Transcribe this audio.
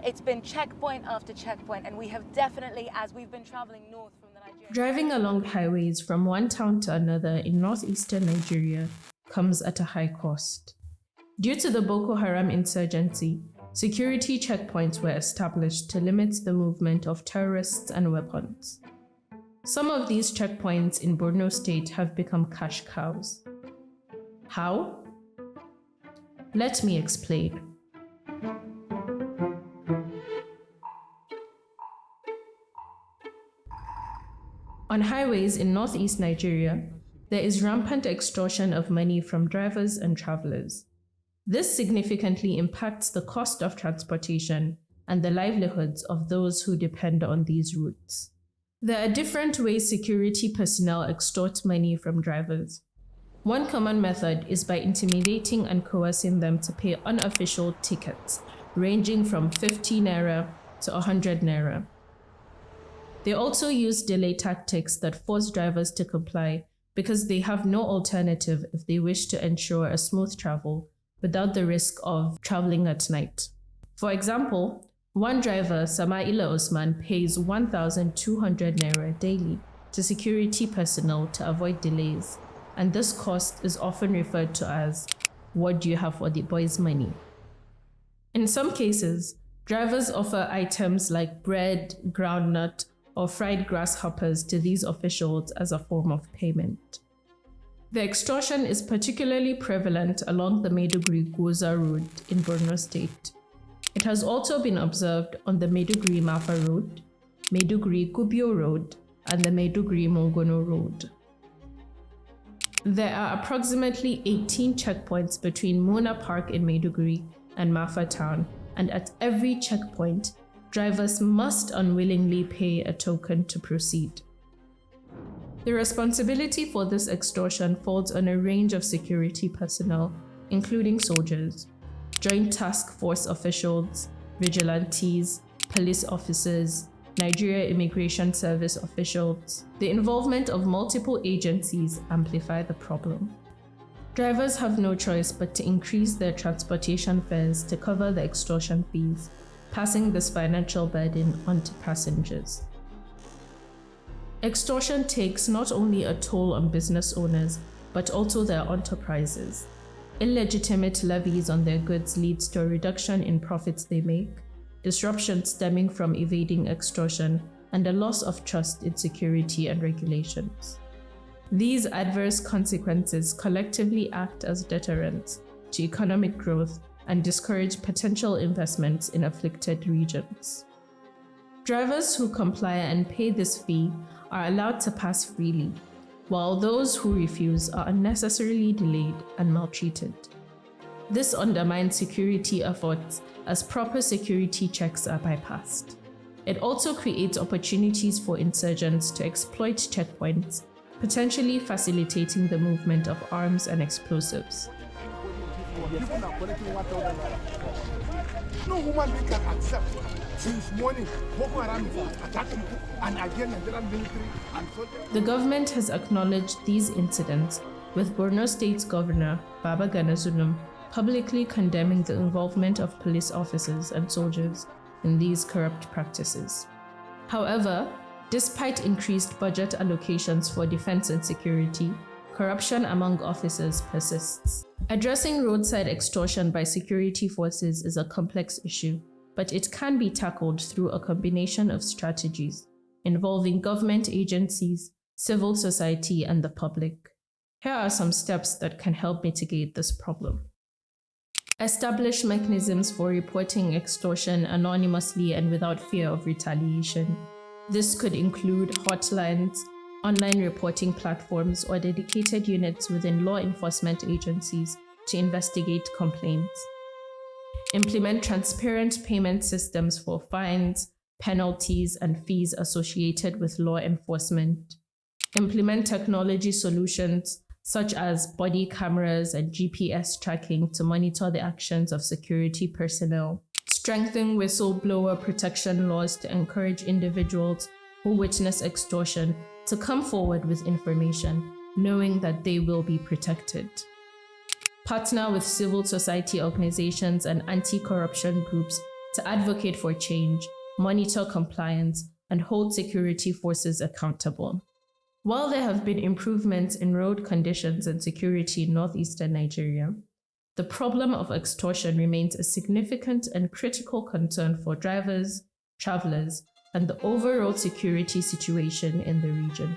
It's been checkpoint after checkpoint, and we have definitely, as we've been traveling north from the Nigerian... Driving along highways from one town to another in northeastern Nigeria comes at a high cost. Due to the Boko Haram insurgency, security checkpoints were established to limit the movement of terrorists and weapons. Some of these checkpoints in Borno State have become cash cows. How? Let me explain. On highways in northeast Nigeria, there is rampant extortion of money from drivers and travelers. This significantly impacts the cost of transportation and the livelihoods of those who depend on these routes. There are different ways security personnel extort money from drivers. One common method is by intimidating and coercing them to pay unofficial tickets, ranging from 50 naira to 100 naira. They also use delay tactics that force drivers to comply because they have no alternative if they wish to ensure a smooth travel without the risk of traveling at night. For example, one driver, Samaila Osman, pays 1,200 naira daily to security personnel to avoid delays, and this cost is often referred to as, "What do you have for the boys' money?" In some cases, drivers offer items like bread, groundnut, or fried grasshoppers to these officials as a form of payment. The extortion is particularly prevalent along the Maiduguri-Goza road in Borno State. It has also been observed on the Maiduguri-Mafa road, Maiduguri-Kubio road, and the Maiduguri-Mongono road. There are approximately 18 checkpoints between Mona Park in Maiduguri and Mafa town, and at every checkpoint, drivers must unwillingly pay a token to proceed. The responsibility for this extortion falls on a range of security personnel, including soldiers, Joint Task Force officials, vigilantes, police officers, Nigeria Immigration Service officials. The involvement of multiple agencies amplify the problem. Drivers have no choice but to increase their transportation fares to cover the extortion fees, passing this financial burden on to passengers. Extortion takes not only a toll on business owners, but also their enterprises. Illegitimate levies on their goods leads to a reduction in profits they make, disruptions stemming from evading extortion, and a loss of trust in security and regulations. These adverse consequences collectively act as deterrents to economic growth and discourage potential investments in afflicted regions. Drivers who comply and pay this fee are allowed to pass freely, while those who refuse are unnecessarily delayed and maltreated. This undermines security efforts as proper security checks are bypassed. It also creates opportunities for insurgents to exploit checkpoints, potentially facilitating the movement of arms and explosives. No woman being can accept. Since morning, Boko Haram is attacking and again Nigerian military and soldiers. The government has acknowledged these incidents, with Borno State's governor, Baba Gana Zulum, publicly condemning the involvement of police officers and soldiers in these corrupt practices. However, despite increased budget allocations for defense and security, corruption among officers persists. Addressing roadside extortion by security forces is a complex issue, but it can be tackled through a combination of strategies involving government agencies, civil society, and the public. Here are some steps that can help mitigate this problem. Establish mechanisms for reporting extortion anonymously and without fear of retaliation. This could include hotlines, online reporting platforms, or dedicated units within law enforcement agencies to investigate complaints. Implement transparent payment systems for fines, penalties, and fees associated with law enforcement. Implement technology solutions such as body cameras and GPS tracking to monitor the actions of security personnel. Strengthen whistleblower protection laws to encourage individuals who witness extortion to come forward with information, knowing that they will be protected. Partner with civil society organizations and anti-corruption groups to advocate for change, monitor compliance, and hold security forces accountable. While there have been improvements in road conditions and security in northeastern Nigeria, the problem of extortion remains a significant and critical concern for drivers, travelers, and the overall security situation in the region.